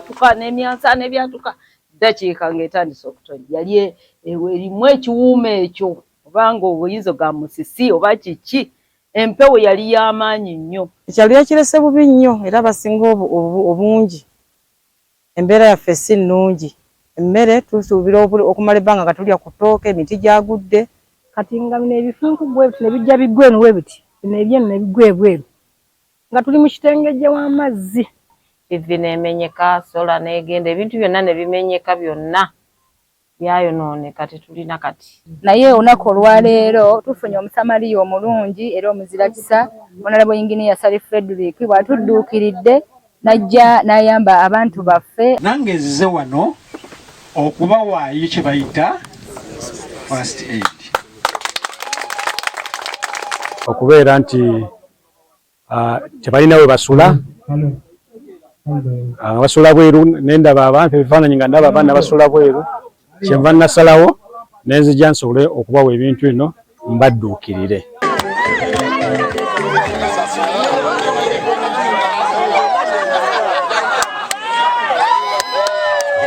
ebyatuka n'emyansa n'ebyatuka dakiika ng'etandise okutonnya yali erimu ekiwuuma ekyo obanga obuyinzo ga musisi oba kiki empewo yali y'amaanyi nnyo. Ekyalo yakirese bubi nnyo era basinga obungi embeera yaffe si nnungi. Emmere tusuubira okumala ebbanga nga tulya ku ttooke emiti gyagudde kati nga bino ebifunku bwe biti ne bijja biggwa eno bwe biti bino ebyeno ne biggwa ebweru nga tuli mu kitengejje w'amazzi. Ivi nemenyeka sola negenda ebintu byonna ne bimenyeka byonna byayonooneka tetulina kati. Naye olunaku olwaleero tufunye omusamaliya omulungi era omuzira kisa Honorable Engineer Sally Frederick bw'atudduukiridde n'ajja n'ayamba abantu baffe. Nange nzize wano okubawaayo kye bayita first aid. Okubeera nti tebalina we basula basula bweru nendaba abantu ebifaananyi nga ndaba abaana basula bweru kyenva nasalawo nenzija nsobole okubawa ebintu bino mbadduukirire.